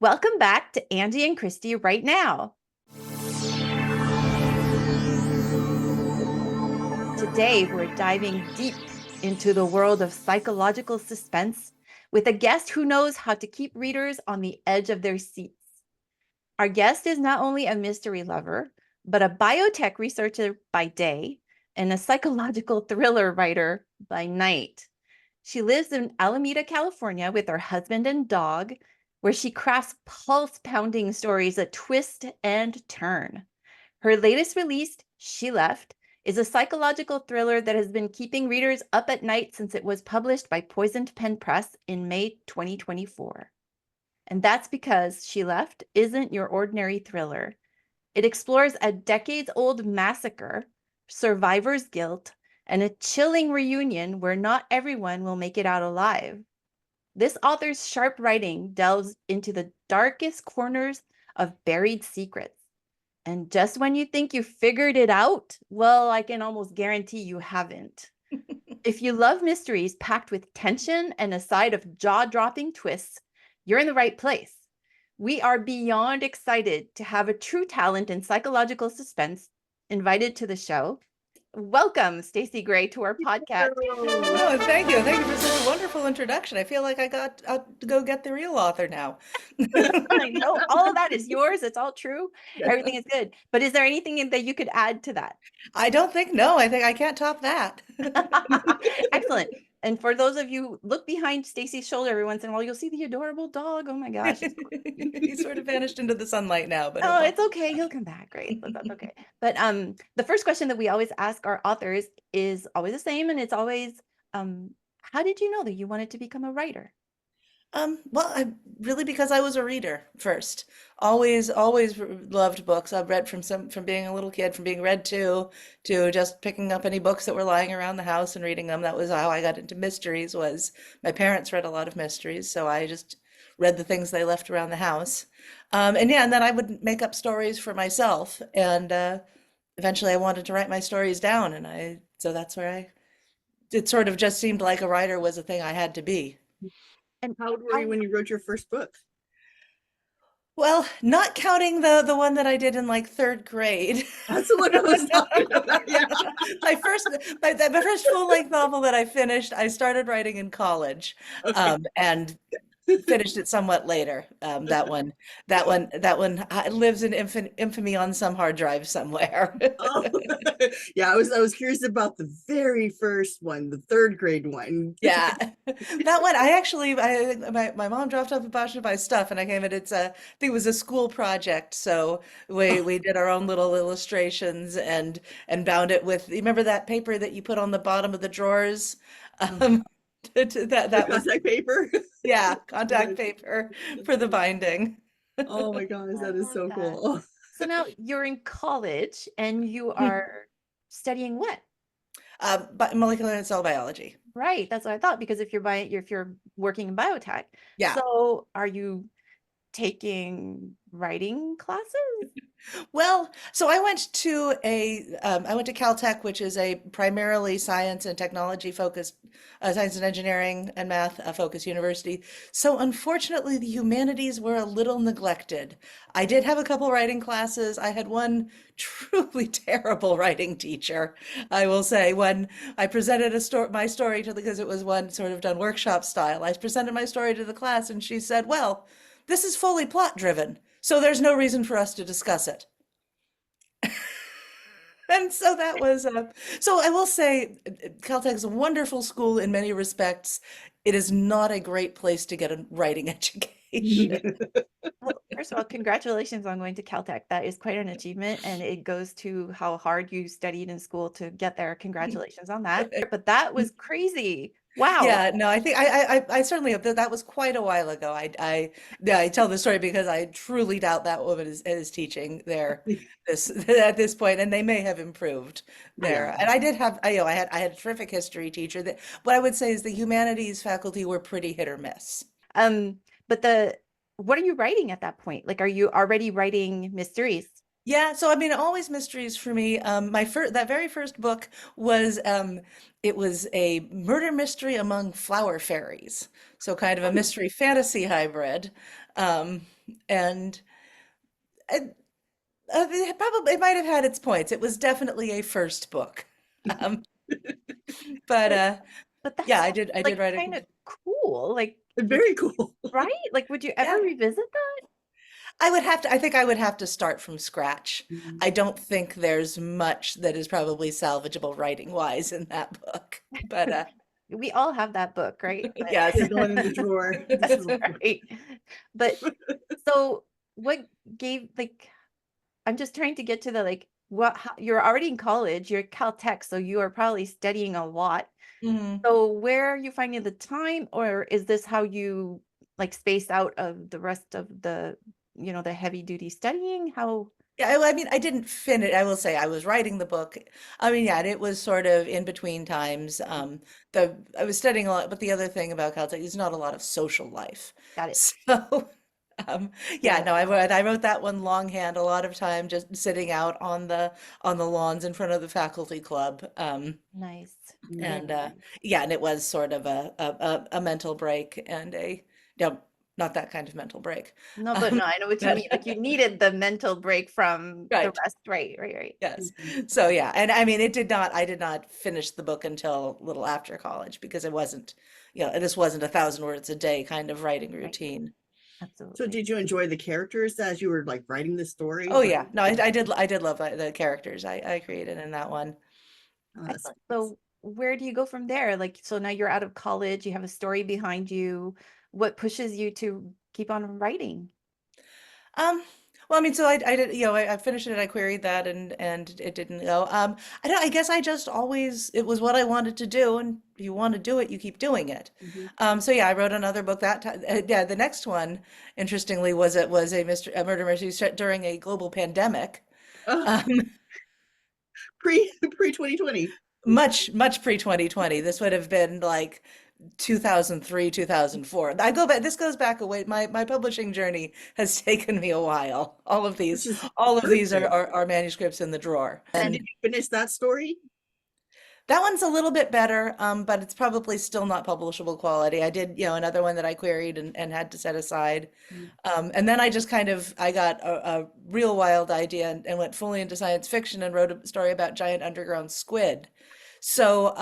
Welcome back to Angie and Christie Right Now. Today, we're diving deep into the world of psychological suspense with a guest who knows how to keep readers on the edge of their seats. Our guest is not only a mystery lover, but a biotech researcher by day and a psychological thriller writer by night. She lives in Alameda, California with her husband and dog, where she crafts pulse-pounding stories that twist and turn. Her latest release, She Left, is a psychological thriller that has been keeping readers up at night since it was published by Poisoned Pen Press in May 2024. And that's because She Left isn't your ordinary thriller. It explores a decades-old massacre, survivor's guilt, and a chilling reunion where not everyone will make it out alive. This author's sharp writing delves into the darkest corners of buried secrets. And just when you think you figured it out, well, I can almost guarantee you haven't. If you love mysteries packed with tension and a side of jaw-dropping twists, you're in the right place. We are beyond excited to have a true talent in psychological suspense invited to the show. Welcome, Stacie Grey, to our podcast. Oh, thank you. Thank you for such a wonderful introduction. I feel like I got to go get the real author now. I know all of that is yours. It's all true. Everything is good. But is there anything that you could add to that? I don't think, no, I think I can't top that. Excellent. And for those of you, look behind Stacie's shoulder every once in a while, you'll see the adorable dog. Oh my gosh. He sort of vanished into the sunlight now, but Oh, it's okay. He'll come back. Great. That's okay. But the first question that we always ask our authors is always the same, and it's always, how did you know that you wanted to become a writer? well, really because I was a reader first. Always loved books. I've read from being a little kid, from being read to just picking up any books that were lying around the house and reading them. That was how I got into mysteries. Was my parents read a lot of mysteries, so I just read the things they left around the house. And yeah, and then I would make up stories for myself, and eventually I wanted to write my stories down, and so that's where it sort of just seemed like a writer was a thing I had to be. And How old were you how, when you wrote your first book? Well, not counting the one that I did in like third grade. That's what I was talking about. Yeah. My first my first full-length novel that I finished, I started writing in college, Okay. and finished it somewhat later. That one lives in infamy on some hard drive somewhere. Oh, yeah. I was curious about the very first one, the third grade one. Yeah, that one I actually my mom dropped off a bunch of my stuff and I came and I think it was a school project, so we did our own little illustrations and bound it with, you remember that paper that you put on the bottom of the drawers? Um, The that was, contact paper. yeah, contact Yes, paper that's for the funny. binding. Oh my gosh, I that is love so that. cool. So now you're in college and you are studying what? But molecular and cell biology. Right, that's what I thought, because if you're working in biotech, Yeah. so are you taking writing classes? Well, so I went to Caltech, which is a primarily science and technology focused, science and engineering and math focused university. So unfortunately, the humanities were a little neglected. I did have a couple writing classes. I had one truly terrible writing teacher, I will say, when I presented my story to because it was one sort of done workshop style. I presented my story to the class, and she said, "Well, this is fully plot driven, so there's no reason for us to discuss it." And so that was, so I will say, Caltech's a wonderful school in many respects. It is not a great place to get a writing education. Well, first of all, congratulations on going to Caltech. That is quite an achievement, and it goes to how hard you studied in school to get there. Congratulations on that. But that was crazy. Wow. Yeah, no, I think I certainly that was quite a while ago. Yeah, I tell the story because I truly doubt that woman is teaching there this at this point, and they may have improved there. Yeah. And I did have, I had a terrific history teacher. That what I would say is the humanities faculty were pretty hit or miss. Um, but what are you writing at that point? Like, are you already writing mysteries? Yeah, so I mean, always mysteries for me. My that very first book was it was a murder mystery among flower fairies, so kind of a mystery fantasy hybrid. Um, and it, it might have had its points. It was definitely a first book. Um, but But but that yeah, sounds I did like write kind a. of cool. Like, Very cool. right? Like, would you ever Yeah, revisit that? I would have to, I think I would have to start from scratch. Mhm. I don't think there's much that is probably salvageable writing wise in that book. But We all have that book, right? yes. Yeah, the one in the drawer. This is Right. But so what gave like I'm just trying to get to the like what how, you're already in college, you're Caltech, so you are probably studying a lot. Mhm. So where are you finding the time, or is this how you like space out of the rest of the, the heavy duty studying? How Yeah, I mean, I didn't finish. I will say I was writing the book. I mean, yeah, and it was sort of in between times. I was studying a lot, but the other thing about Caltech is not a lot of social life. got it? So, um, yeah, Yeah, no, I wrote that one longhand, a lot of time just sitting out on the lawns in front of the faculty club. nice. Yeah. And yeah, and it was sort of a mental break and a, no, not that kind of mental break. No, but Um, no, I know what you but mean. Like you needed the mental break from the right. rest. Right, right, right. Yes. Mhm. So yeah, and I mean I did not finish the book until a little after college because it wasn't, this wasn't 1,000 words a day kind of writing Right. routine. So Absolutely. did you enjoy the characters as you were like writing the story? Oh Like, yeah. No, I did love the characters I created in that one. that's Excellent. nice. So where do you go from there? Like, so now you're out of college, you have a story behind you. What pushes you to keep on writing? Um, well, I mean, so I did, I finished it, I queried that and it didn't go. I guess I just always, it was what I wanted to do. And if you want to do it, you keep doing it. Mhm. So yeah, I wrote another book that time. Yeah, the next one, interestingly, was a murder mystery set during a global pandemic. Oh, Um, pre 2020. much pre 2020. This would have been like 2003, 2004. This goes back a way. My publishing journey has taken me a while. Which is All of these perfect. are manuscripts in the drawer. And did And you finish that story? that one's a little bit better, but it's probably still not publishable quality. I did, another one that I queried and had to set aside. Mm. And then I just I got a real wild idea and went fully into science fiction and wrote a story about giant underground squid. So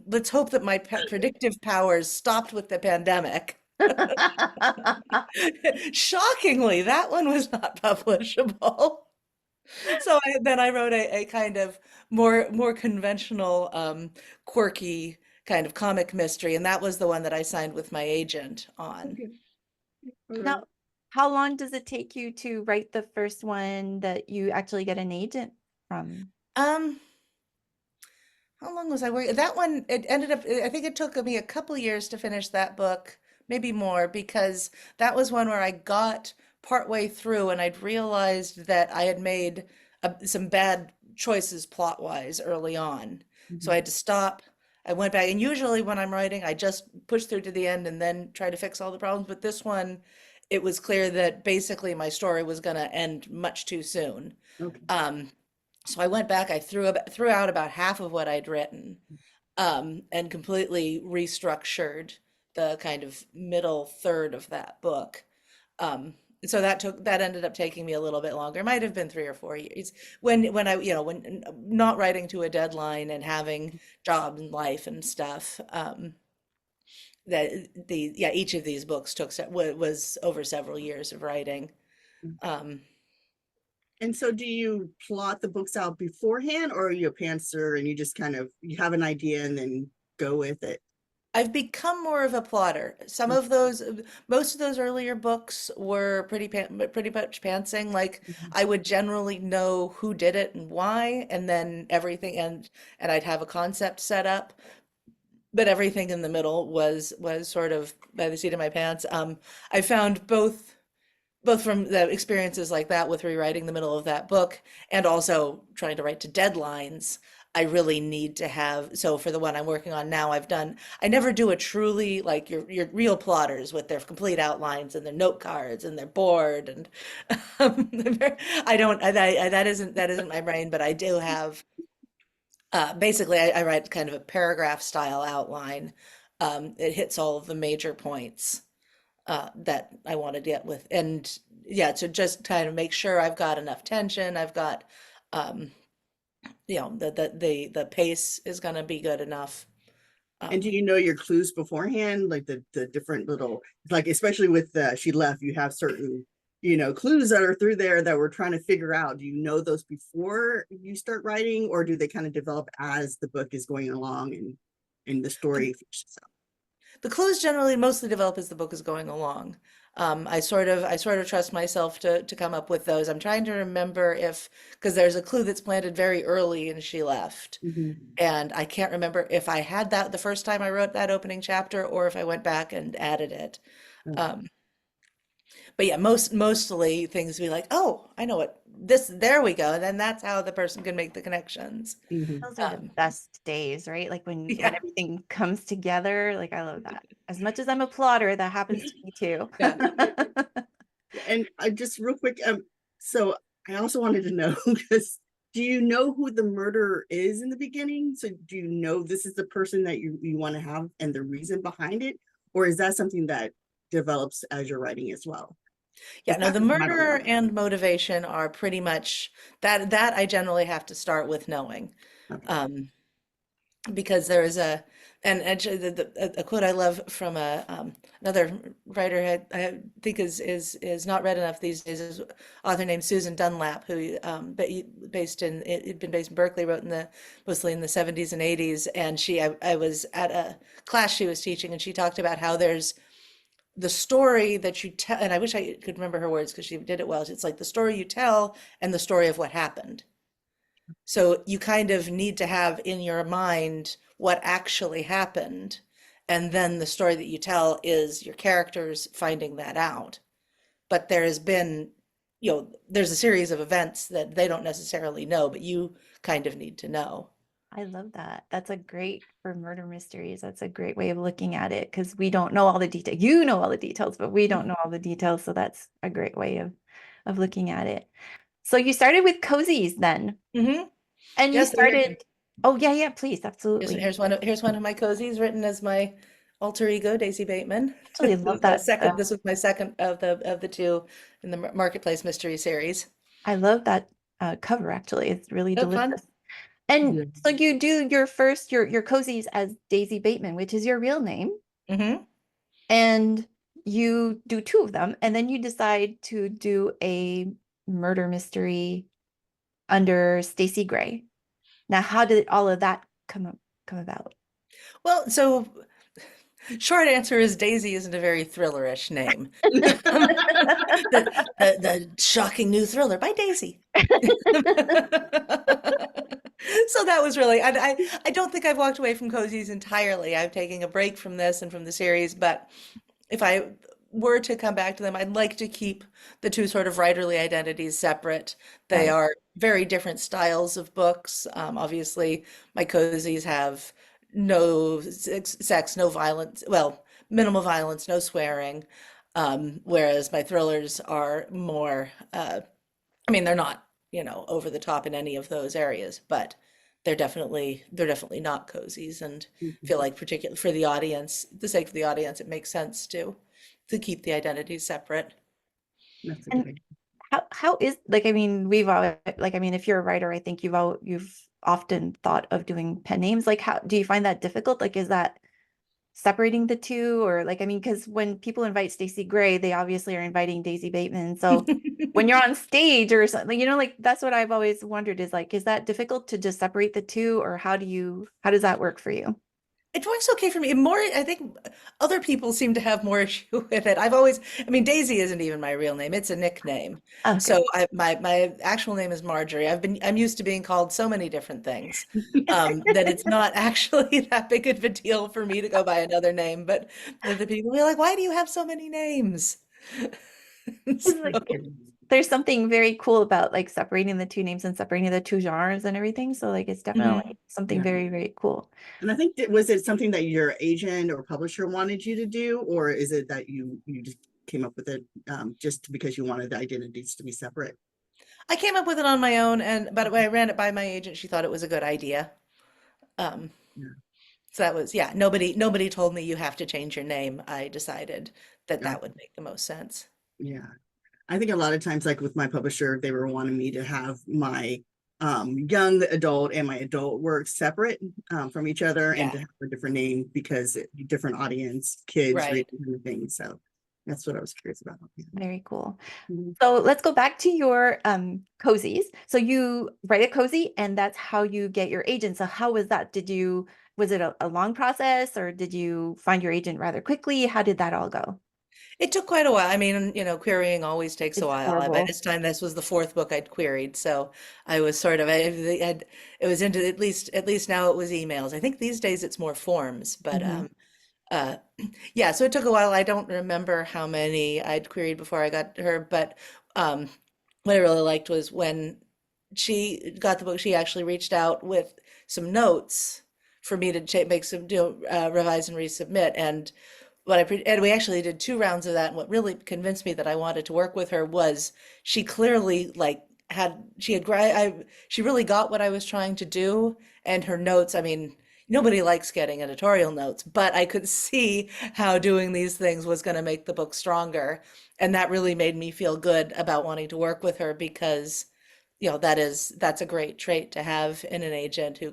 let's hope that my predictive powers stopped with the pandemic. Shockingly, that one was not publishable. So then I wrote a kind of more conventional, quirky kind of comic mystery, and that was the one that I signed with my agent on. Okay. Now, Okay. how long does it take you to write the first one that you actually get an agent from? Um, how long was I working? That one, it ended up, I think it took me a couple years to finish that book, maybe more, because that was one where I got partway through and I'd realized that I had made some bad choices plot-wise early on. So I Mhm. had to stop. I went back, and usually when I'm writing, I just push through to the end and then try to fix all the problems. But this one, it was clear that basically my story was going to end much too soon. Okay. Um, so I went back, I threw out about half of what I'd written, and completely restructured the kind of middle third of that book. So that ended up taking me a little bit longer. It might have been 3 or 4 years when I, when not writing to a deadline and having job and life and stuff. That the yeah Each of these books was over several years of writing. Um, And so do you plot the books out beforehand, or are you a pantser and you just kind of you have an idea and then go with it? I've become more of a plotter. Most of those earlier books were pretty much pantsing. Like Mhm. I would generally know who did it and why, and then and I'd have a concept set up. But everything in the middle was sort of by the seat of my pants. I found both from the experiences like that with rewriting the middle of that book and also trying to write to deadlines. I really need to have, so for the one I'm working on now, I never do a truly like your real plotters with their complete outlines and their note cards and their board and um, I don't, that isn't my brain, but I do have, basically I write kind of a paragraph style outline. It hits all of the major points. that I want to get with. And yeah, to just kind of make sure I've got enough tension, I've got, um, the pace is going to be good enough. And do Um, you know your clues beforehand, like the different little, like especially with she left, you have certain, clues that are through there that we're trying to figure out. Do you know those before you start writing, or do they kind of develop as the book is going along and the story finishes out? the clues generally mostly develop as the book is going along. I sort of trust myself to come up with those. I'm trying to remember if, because there's a clue that's planted very early and she left. Mhm. And I can't remember if I had that the first time I wrote that opening chapter or if I went back and added it. Okay. Um, but yeah, mostly things be like, oh, I know what this, there we go. And then that's how the person can make the connections. Mhm. Those are the Um, best days, right? Like when yeah, everything comes together. Like I love that. As much as I'm a plotter, that happens to me too. yeah. And I just real quick, so I also wanted to know because do you know who the murderer is in the beginning? So do you know this is the person that you want to have and the reason behind it, or is that something that develops as you're writing as well? Yeah, If no, that the I don't murderer know. and motivation are pretty much that I generally have to start with knowing. Okay. Um, because there is and actually a quote I love from another writer I think is not read enough these days is author named Susan Dunlap who based in it had been based in Berkeley, wrote in the mostly in the 70s and 80s, and I was at a class she was teaching and she talked about how there's the story that you tell, and I wish I could remember her words because she did it well. It's like the story you tell and the story of what happened. So you kind of need to have in your mind what actually happened. And then the story that you tell is your characters finding that out. But there has been, there's a series of events that they don't necessarily know, but you kind of need to know. I love that. That's a great for murder mysteries. That's a great way of looking at it because we don't know all the details. You know all the details, but we don't know all the details. So that's a great way of looking at it. So you started with cozies then, Hmm. and you Yes, started. Oh yeah, yeah, please, absolutely. here's one of my cozies written as my alter ego, Daisy Bateman. Actually, love The that. second, this was my second of the two in the Marketplace Mystery Series. I love that cover. Actually, it's really Oh, fun. delicious. And Yeah. so you do your first your cozies as Daisy Bateman, which is your real name, Hmm. and you do two of them, and then you decide to do a murder mystery under Stacie Grey. Now, how did all of that come about? Well, so short answer is Daisy isn't a very thrillerish name. The shocking new thriller by Daisy. So that was really, I don't think I've walked away from cozies entirely. I'm taking a break from this and from the series, but if I were to come back to them, I'd like to keep the two sort of writerly identities separate. They Right. are very different styles of books. Obviously, my cozies have no sex, no violence, well, minimal violence, no swearing. Whereas my thrillers are more, I mean, they're not, over the top in any of those areas, but they're definitely not cozies, and feel like particularly for the audience, the sake of the audience, it makes sense to keep the identities separate. That's a good And idea. how is like I mean we've all like I mean if you're a writer I think you've often thought of doing pen names like how do you find that difficult like is that separating the two or like I mean because when people invite Stacie Grey they obviously are inviting Daisy Bateman so when you're on stage or something like that's what I've always wondered is like is that difficult to just separate the two or how does that work for you? It works okay for me. More, I think other people seem to have more issue with it. I mean, Daisy isn't even my real name. It's a nickname. Okay. So my actual name is Marjorie. I'm used to being called so many different things, that it's not actually that big of a deal for me to go by another name. But the people are like, why do you have so many names? It's like So, there's something very cool about like separating the two names and separating the two genres and everything. So like it's mhm. definitely something Yeah. very, very cool. And I think that was it something that your agent or publisher wanted you to do, or is it that you just came up with it just because you wanted the identities to be separate? I came up with it on my own, but when I ran it by my agent, she thought it was a good idea. Um, Yeah. So that was, yeah, nobody told me you have to change your name. I decided that Got that would make the most sense. Yeah. I think a lot of times, like with my publisher, they were wanting me to have my young adult and my adult work separate from each other and Yeah, to have a different name because different audience, kids right. reading different things. So that's what I was curious about. Yeah. Very cool. Mhm. So let's go back to your cozies. So you write a cozy and that's how you get your agent. So how was that? Was it a long process or did you find your agent rather quickly? How did that all go? It took quite a while. I mean, querying always takes a It's while. By horrible. this time, this was the fourth book I'd queried, so I was sort of, it was into at least now it was emails. I think these days it's more forms, but Mhm. uh, yeah. So it took a while. I don't remember how many I'd queried before I got her, but um, what I really liked was when she got the book, she actually reached out with some notes for me to make some, revise and resubmit. And and we actually did two rounds of that. And what really convinced me that I wanted to work with her was she clearly like she really got what I was trying to do. And her notes, I mean, nobody likes getting editorial notes, but I could see how doing these things was going to make the book stronger. And that really made me feel good about wanting to work with her because that's a great trait to have in an agent who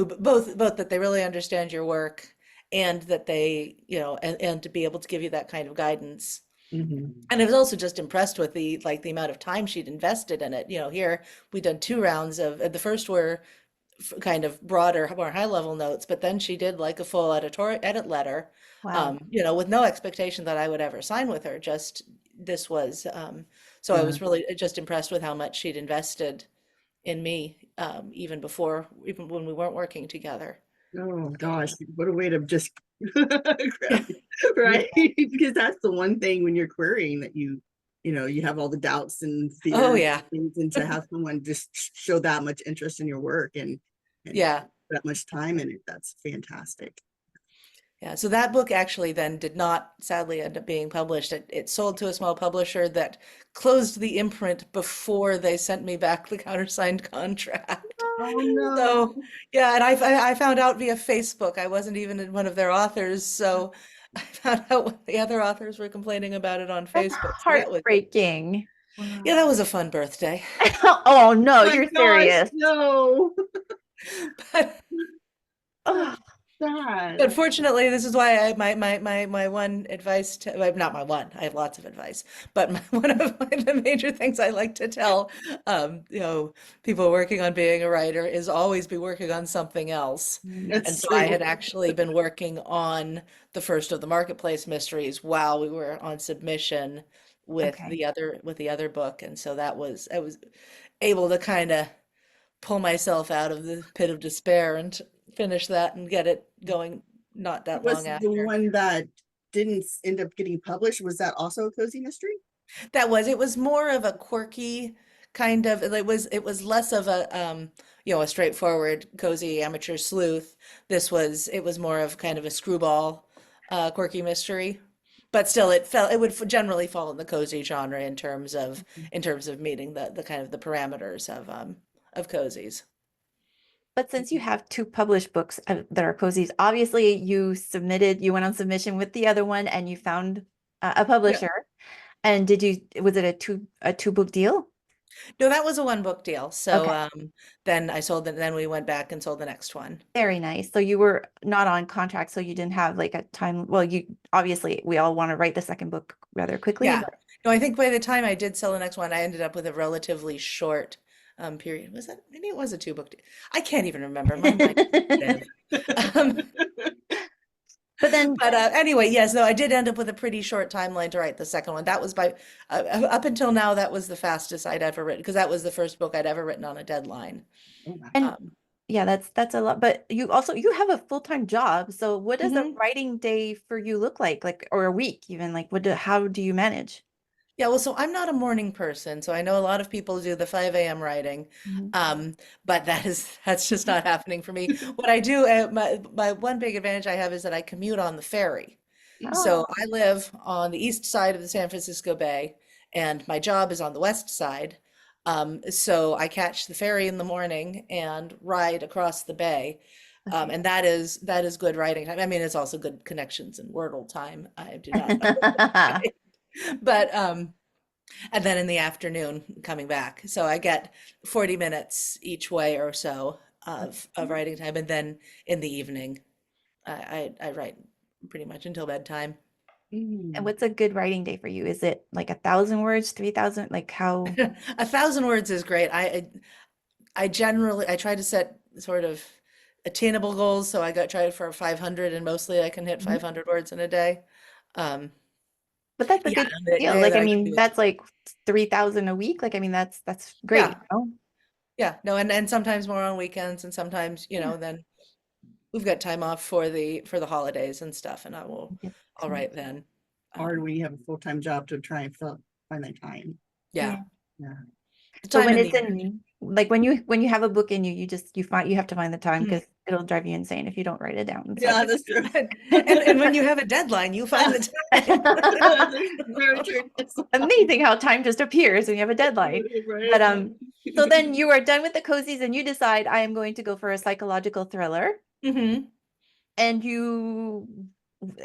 both that they really understand your work and that and to be able to give you that kind of guidance. Mhm. And I was also just impressed with the amount of time she'd invested in it. Here we done two rounds of the first were kind of broader, more high level notes, but then she did like a full editorial edit letter, Wow. with no expectation that I would ever sign with her. Just this was, so I Yeah. was really just impressed with how much she'd invested in me, even when we weren't working together. Oh So, gosh, what a way to just grab it, right? Because that's the one thing when you're querying that you have all the doubts and oh fears yeah, and things, and to have someone just show that much interest in your work and yeah. that much time in it, that's fantastic. Yeah, so that book actually then did not sadly end up being published. It sold to a small publisher that closed the imprint before they sent me back the countersigned contract. Oh no. So, yeah, and I found out via Facebook. I wasn't even one of their authors, so I found out what the other authors were complaining about it on That's Facebook. So heartbreaking. Wow. yeah, that was a fun birthday. Oh no, My you're gosh, serious. no. But Oh, Sad. unfortunately, this is why my one advice to, well, not my one, I have lots of advice, but one of the major things I like to tell, people working on being a writer is always be working on something else. And That's so I true. had actually been working on the first of the marketplace mysteries while we were on submission okay. with the other book. And so I was able to kind of pull myself out of the pit of despair and finish that and get it going not that Was long the after. one that didn't end up getting published, was that also a cozy mystery? It was more of a quirky kind of, it was less of a straightforward cozy amateur sleuth. It was more of kind of a screwball quirky mystery. But still it would generally fall in the cozy genre in terms of meeting the kind of the parameters of cozies. But since you have two published books that are cozies, obviously you went on submission with the other one and you found a Yeah. publisher. And was it a two book deal? No, that was a one book deal. So Okay. then we went back and sold the next one. Very nice. So you were not on contract, so you didn't have like a time. Well, you obviously we all want to write the second book rather quickly, Yeah. but No, I think by the time I did sell the next one, I ended up with a relatively short period. Was that maybe it was a two book deal? I can't even remember. My mind is dead. but then But anyway, yes, no, I did end up with a pretty short timeline to write the second one. That was up until now, that was the fastest I'd ever written because that was the first book I'd ever written on a deadline. Oh, wow. and Um, yeah, that's a lot. But you have a full-time job. So what does a mhm. writing day for you look like, or a week even? Like how do you manage? Yeah, well, so I'm not a morning person, so I know a lot of people do the 5 a.m. writing, Mhm. but that's just not happening for me. What I do, my one big advantage I have is that I commute on the ferry. Oh, So I live on the east side of the San Francisco Bay, and my job is on the west side. So I catch the ferry in the morning and ride across the bay. And that is good writing time. I mean, it's also good connections and Wordle time. I do not. But and then in the afternoon coming back. So I get 40 minutes each way or so of writing time. And then in the evening, I write pretty much until bedtime. And what's a good writing day for you? Is it like 1,000 words, 3,000? Like how? 1,000 words is great. I generally, I try to set sort of attainable goals. So I got tried for 500 and mostly I can hit Mhm. 500 words in a day. But that's a Yeah, good and the deal. day Like, that I I can mean, do it. that's like 3,000 a week. Like, I mean, that's great, Yeah, you know? yeah, no, and sometimes more on weekends, and sometimes, Yeah. then we've got time off for the holidays and stuff, and Get I'll time. write then. Hard when you have a full-time job to try and find that time. Yeah, Yeah. Yeah. the But time when in it's the in, like when you have a book in you, you have to find the time Mhm. because it'll drive you insane if you don't write it down. So Yeah, that's true. And when you have a deadline, you find the time. Very true. amazing how time just appears when you have a deadline. But Right. so then you are done with the cozies and you decide I am going to go for a psychological thriller. Mhm. And you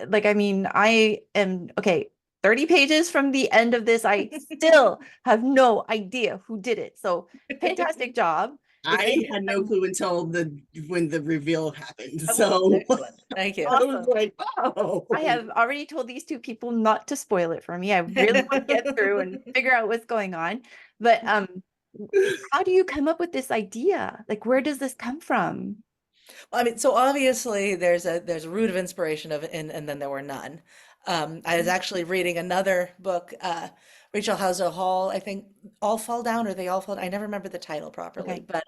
like, I mean, I am okay, 30 pages from the end of this. I still have no idea who did it. So fantastic job. It's I had no clue until when the reveal happened. oh, So Excellent. Thank you. I was awesome. like, oh. I have already told these two people not to spoil it for me. I really want to get through and figure out what's going on. But how do you come up with this idea? Like, where does this come from? I mean, so obviously there's a root of inspiration and then there were none. I was actually reading another book, Rachel Houser Hall, I think All Fall Down or They All Fall Down. I never remember the title properly, Okay. but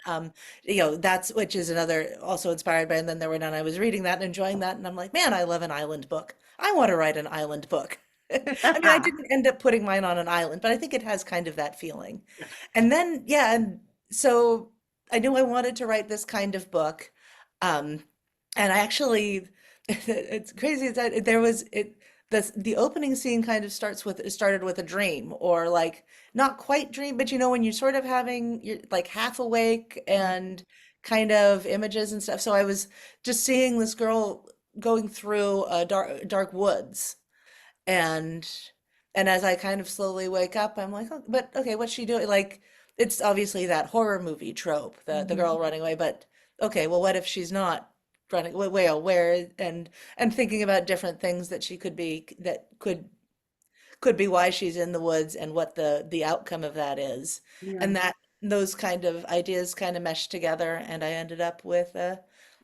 that's which is another also inspired by and then there were none. I was reading that and enjoying that, and I'm like, man, I love an island book. I want to write an island book. I mean, I didn't end up putting mine on an island, but I think it has kind of that feeling. Yeah. And then, yeah, and so I knew I wanted to write this kind of book. Um, and I actually, it's crazy that there was it. The opening scene kind of started with a dream or like not quite dream, but when you're sort of you're like half awake and kind of images and stuff. So I was just seeing this girl going through dark woods and as I kind of slowly wake up, I'm like, oh, but okay, what's she doing? Like, it's obviously that horror movie trope, the Mhm. girl running away, but okay, well, what if she's not running away? Where and thinking about different things that she could be that could be why she's in the woods and what the outcome of that is. Yeah. And that those kind of ideas kind of meshed together, and I ended up with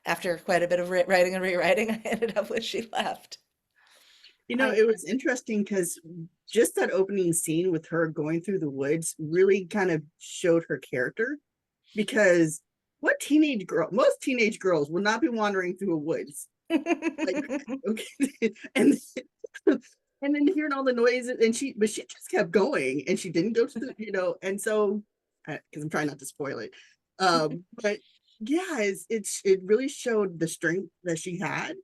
after quite a bit of writing and rewriting, I ended up with She Left. I It was interesting because just that opening scene with her going through the woods really kind of showed her character because most teenage girls will not be wandering through a woods. Like, okay. and and then hearing all the noises but she just kept going and she didn't go to and so because I'm trying not to spoil it. But yeah, it really showed the strength that she had.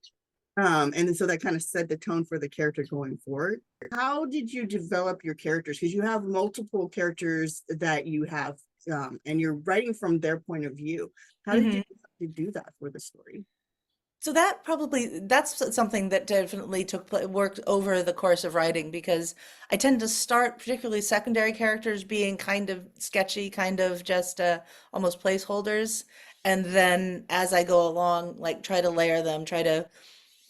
And so that kind of set the tone for the character going forward. How did you develop your characters? Because you have multiple characters that you have, and you're writing from their point of view. How did you do that for the story? So that's something that definitely worked over the course of writing because I tend to start particularly secondary characters being kind of sketchy, kind of just almost placeholders, and then as I go along, like try to layer them, try to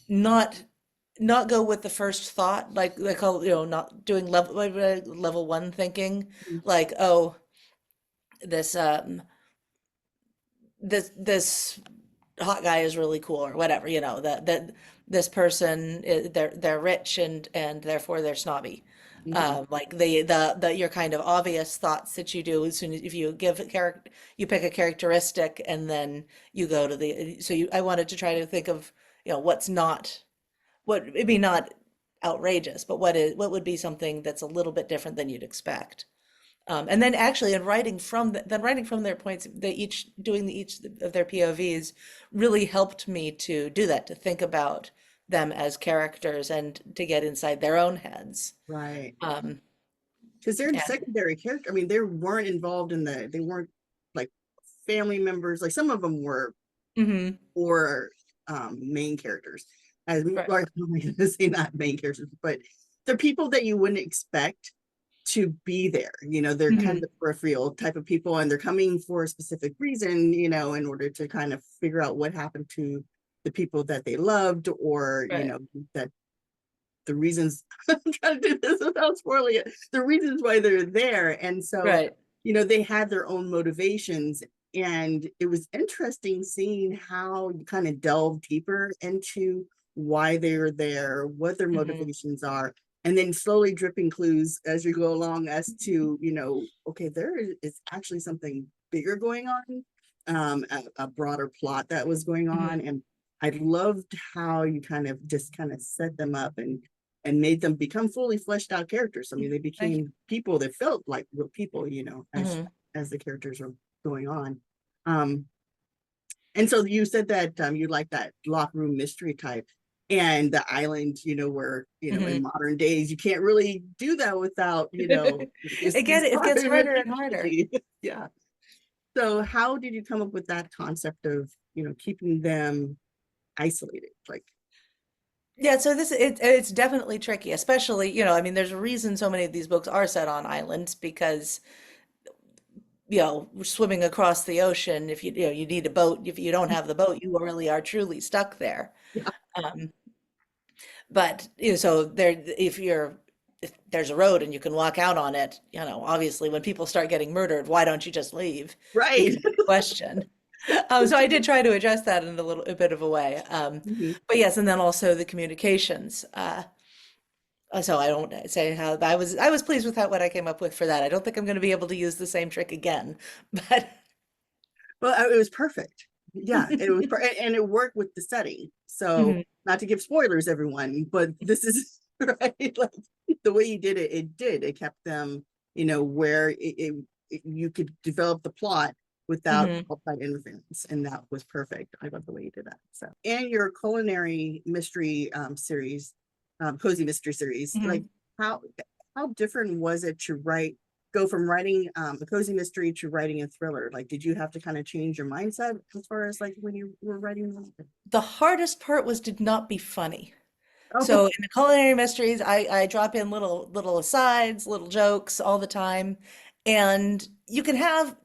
not not go with the first thought, like they call not doing level one thinking, Mhm. like oh this this hot guy is really cool or whatever, that this person they're rich and therefore they're snobby. Mhm. Like the your kind of obvious thoughts that you do as soon as if you give a character you pick a characteristic and then you go to the so you I wanted to try to think of what's not what maybe not outrageous but what would be something that's a little bit different than you'd expect. And then actually, in writing from their points, they each doing each of their POVs really helped me to do that, to think about them as characters and to get inside their own heads. Right. Um, Because they're and secondary character. I mean, they weren't involved they weren't like family members. Like some of them were, Mhm. or main characters. As Right. or, I'm going to say not main characters, but they're people that you wouldn't expect to be there. They're kind of Mhm. the peripheral type of people, and they're coming for a specific reason, in order to kind of figure out what happened to the people that they loved, or, Right. that the reasons I'm trying to do this without spoiling it, the reasons why they're there. And so, Right. they had their own motivations. And it was interesting seeing how you kind of delve deeper into why they're there, what their Mhm. motivations are, and then slowly dripping clues as you go along as to, okay, there is actually something bigger going on, a broader plot that was going Mhm. on. And I loved how you just kind of set them up and made them become fully fleshed out characters. I mean, they Thank you. became people that felt like real people, Mhm. as the characters are going on. Um, and so you said that you like that locker room mystery type, and the island, where, in Mhm. modern days you can't really do that without, It gets harder and harder. yeah. So how did you come up with that concept of, keeping them isolated? Like, Yeah, so it's definitely tricky, especially, I mean, there's a reason so many of these books are set on islands because, swimming across the ocean, if you need a boat, if you don't have the boat, you really are truly stuck there. yeah, Um, but so there, if there's a road and you can walk out on it, obviously when people start getting murdered, why don't you just leave? right. Becomes the question. So I did try to address that in a bit of a way. Mhm. But yes, and then also the communications. So I don't say how I was pleased with what I came up with for that. I don't think I'm going to be able to use the same trick again, but Well, it was perfect. Yeah, it was, and it worked with the setting. So, Mhm. not to give spoilers, everyone, but this is right. Like the way you did it, it kept them, where you could develop the plot without Mhm. outside interference, and that was perfect. I love the way you did that. So, and your culinary mystery series, cozy mystery series, like Mhm. how how different was it to go from writing a cozy mystery to writing a thriller? Like, did you have to kind of change your mindset as far as like when you were writing them? The hardest part was to not be funny. Oh, So in the culinary mysteries, I drop in little asides, little jokes all the time, and you can have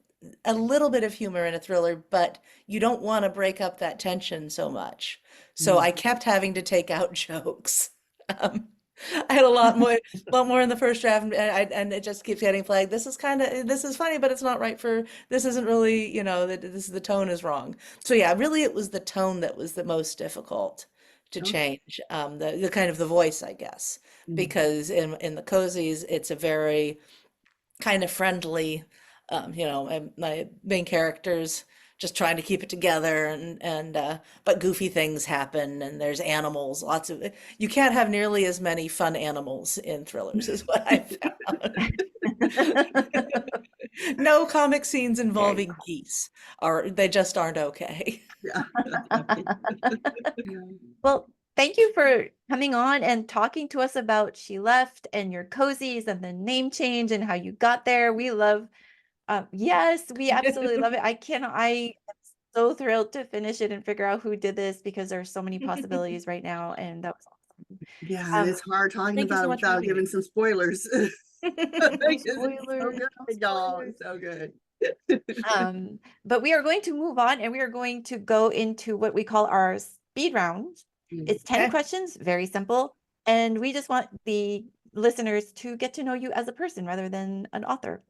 a little bit of humor in a thriller, but you don't want to break up that tension so much. So mm, I kept having to take out jokes. Um, I had a lot more in the first draft, and it just keeps getting flagged. This is funny, but it's not right for, this isn't really, the tone is wrong. So yeah, really it was the tone that was the most difficult to okay. change, the kind of the voice, I guess, Mm. because in the cozies, it's a very kind of friendly, my main characters just trying to keep it together, and but goofy things happen, and there's animals, you can't have nearly as many fun animals in thrillers is what I found. No comic scenes Very involving geese, they just aren't okay. Yeah, that's cool. funny. Yeah. Well, thank you for coming on and talking to us about She Left and your cozies and the name change and how you got there. We love, yes, we absolutely love it. I am so thrilled to finish it and figure out who did this because there's so many possibilities right now, and that was awesome. Yeah, and it's hard talking Thank you about so it much for without having me. giving some spoilers. No Because it's so spoilers, good, no y'all. spoilers. It's so good. But we are going to move on and we are going to go into what we call our speed round. Mm. It's 10 Okay. questions, very simple. And we just want the listeners to get to know you as a person rather than an author.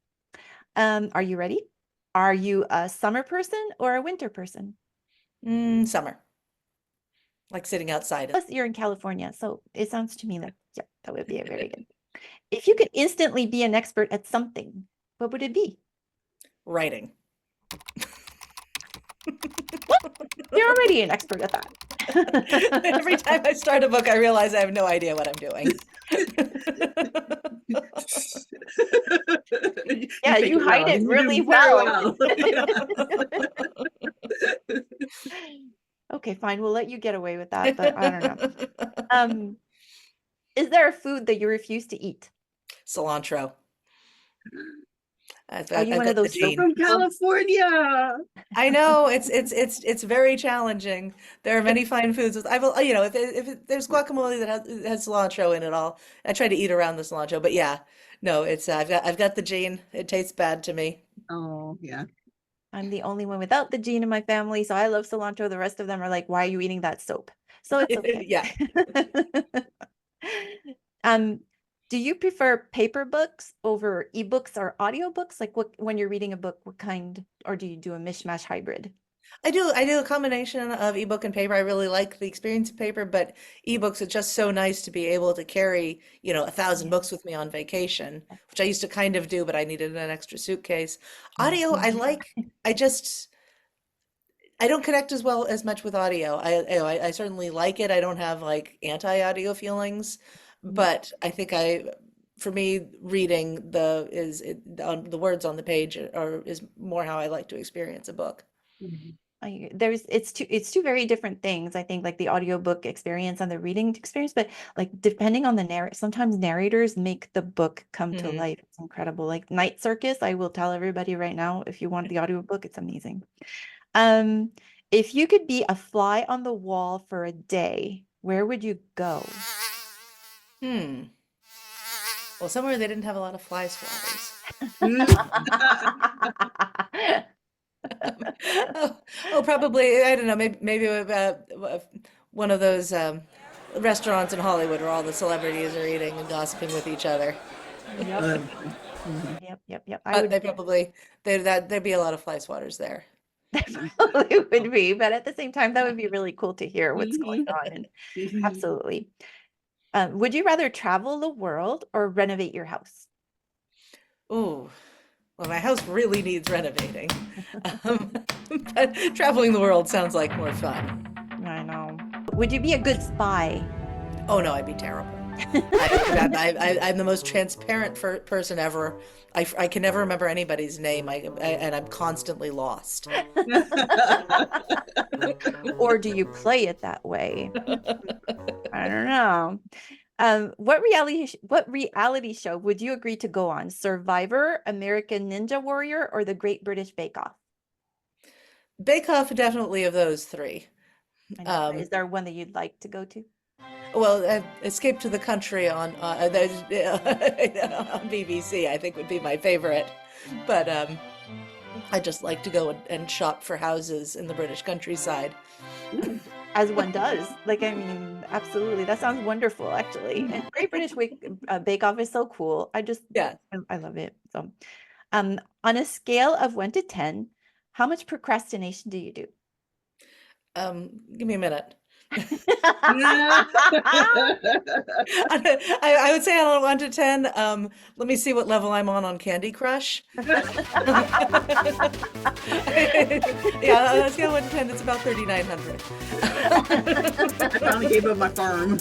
Are you ready? Are you a summer person or a winter person? Summer, like sitting outside, Plus, you're in California, so it sounds to me like, yeah, that would be a very good. If you could instantly be an expert at something, what would it be? writing. You're already an expert at Every that. time I start a book, I realize I have no idea what I'm doing. You Yeah, fake you it hide well. it You really do very well. well. Okay, fine. We'll let you get away with that, but I don't know. Um, is there a food that you refuse to eat? Cilantro. Are you I've one of got the those soap gene. From people? California. I know it's very challenging. There are many fine foods with, I will, if there's guacamole that has cilantro in it, I try to eat around the cilantro. But yeah, no, it's I've got the gene. It tastes bad to me. Oh, yeah. I'm the only one without the gene in my family, so I love cilantro. The rest of them are like, why are you eating that soap? So it's okay. Yeah. Um, do you prefer paper books over ebooks or audiobooks? Like what when you're reading a book, what kind, or do you do a mishmash hybrid? I do a combination of ebook and paper. I really like the experience of paper, but ebooks, it's just so nice to be able to carry, 1,000 Yeah. books with me on vacation, which I used to kind of do, but I needed an extra suitcase. Mm. Audio, I just, I don't connect as much with audio. I certainly like it. I don't have like anti-audio feelings, Mm. but I think for me, reading on the words on the page is more how I like to experience a book. Mhm. There's it's two very different things. I think like the audiobook experience and the reading experience, but like depending on the sometimes narrators make the book come to Mhm. life. It's incredible. Like Night Circus, I will tell everybody right now, if you want the audiobook, it's amazing. Um, if you could be a fly on the wall for a day, where would you go? Hmm. Well, somewhere they didn't have a lot of fly swatters. Probably, I don't know, maybe one of those restaurants in Hollywood where all the celebrities are eating and gossiping with each other. Yep. Mhm. Yep. I But would there'd be a lot of fly swatters there. that probably would be, but at the same time, that would be really cool to hear what's going Mhm. on. And Mhm. absolutely. Would you rather travel the world or renovate your house? Ooh, well, my house really needs renovating. Um, but traveling the world sounds like more fun. I know. Would you be a good spy? Oh no, I'd be terrible. I'm the most transparent person ever. I can never remember anybody's name. And I'm constantly lost. Or do you play it that way? I don't know. What reality show would you agree to go on? Survivor, American Ninja Warrior, or the Great British Bake Off? Bake Off, definitely of those three. I know. Is Um, there one that you'd like to go to? well, Escape to the Country on BBC, I think would be my favorite. But I just like to go and shop for houses in the British countryside. Ooh. As one does. Like, I mean, absolutely. That sounds wonderful, actually. And Great British Bake Off is so cool. Yeah. I love it. So, on a scale of 1 to 10, how much procrastination do you do? Give me a minute. I would say on a 1 to 10. Let me see what level I'm on Candy Crush. Yeah, on a scale of 1 to 10, it's about 3,900. I finally gave up my farm.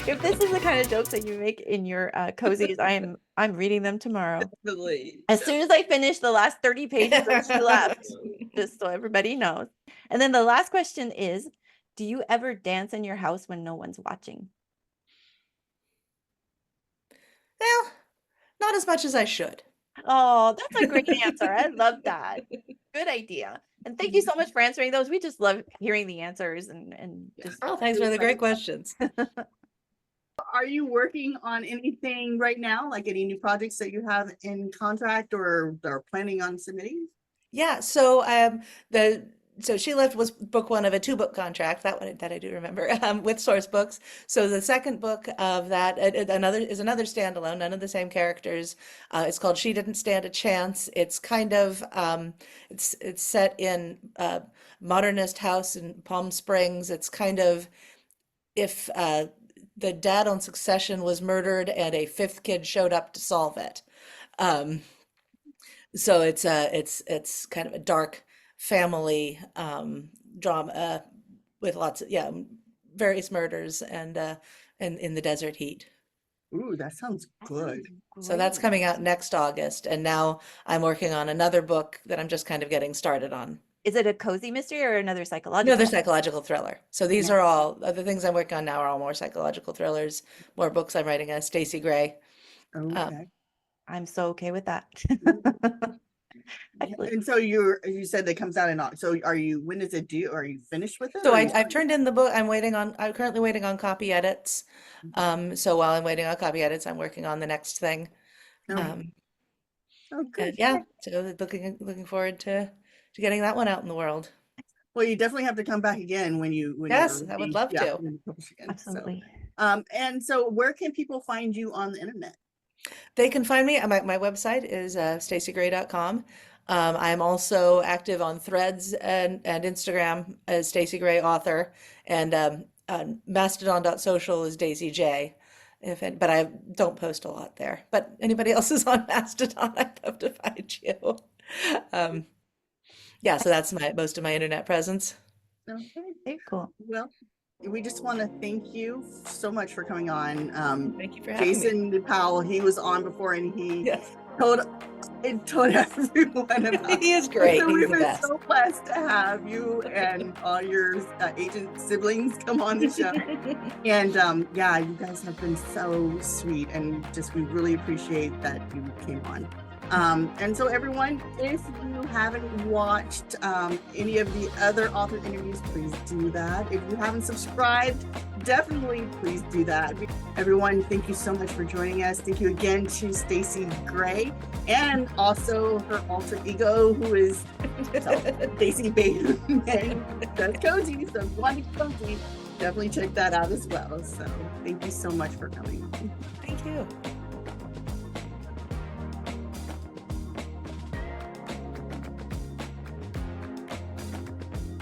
If this is the kind of jokes that you make in your cozies, I'm reading them tomorrow. Definitely. As soon as I finish the last 30 pages that she left, just so everybody knows. And then the last question is, do you ever dance in your house when no one's watching? Well, not as much as I should. Oh, that's a great answer. I love that. Good idea. And thank you so much for answering those. We just love hearing the answers and just Oh, thanks for the great questions. Are you working on anything right now? Like any new projects that you have in contract or are planning on submitting? Yeah, so She Left was book one of a two-book contract, that I do remember, with Source Books. So the second book of that, another standalone, none of the same characters. It's called She Didn't Stand a Chance. It's kind of it's set in a modernist house in Palm Springs. It's kind of if the dad on Succession was murdered and a fifth kid showed up to solve it. Um, so it's kind of a dark family drama with lots of various murders and in the desert heat. Ooh, that sounds That good. sounds So that's great. coming out next August, and now I'm working on another book that I'm just kind of getting started on. Is it a cozy mystery or another Another psychological? psychological thriller. So these Yeah. are all the things I'm working on now are all more psychological thrillers, more books I'm writing. Stacie Grey. Um, Okay. I'm so okay with that. Actually, And so you said that comes out in August. So when is it due? Are you finished with it? So or are you I've turned in the book. I'm currently waiting on copy edits. So while I'm waiting on copy edits, I'm working on the next thing. Okay. Um, Oh, and good. yeah, so looking forward to getting that one out in the world. Well, you definitely have to come back again when you're Yes, I would ready. love Yeah, to. when you publish again. absolutely. So, and so where can people find you on the internet? They can find me. My website is staciegrey.com. I'm also active on Threads and Instagram as Stacie Grey author, and Mastodon.social is Daisy J. But I don't post a lot there. But anybody else is on Mastodon, I'd love to find you. Um, yeah, so that's most of my internet presence. Okay. Very cool. Well, we just want to thank you so much for coming on. Thank you for having me. Jason Powell, he was on before and he Yes, told everyone about he is great. So He's we've the been best. so blessed to have you and all your agent siblings come on the show. And yeah, you guys have been so sweet and we really appreciate that you came on. And so everyone, if you haven't watched any of the other author interviews, please do that. If you haven't subscribed, definitely please do that. Everyone, thank you so much for joining us. Thank you again to Stacie Grey and also her alter ego, who is Stacie Bateman and does cozy. So if you want to be cozy, definitely check that out as well. So thank you so much for coming. Thank you.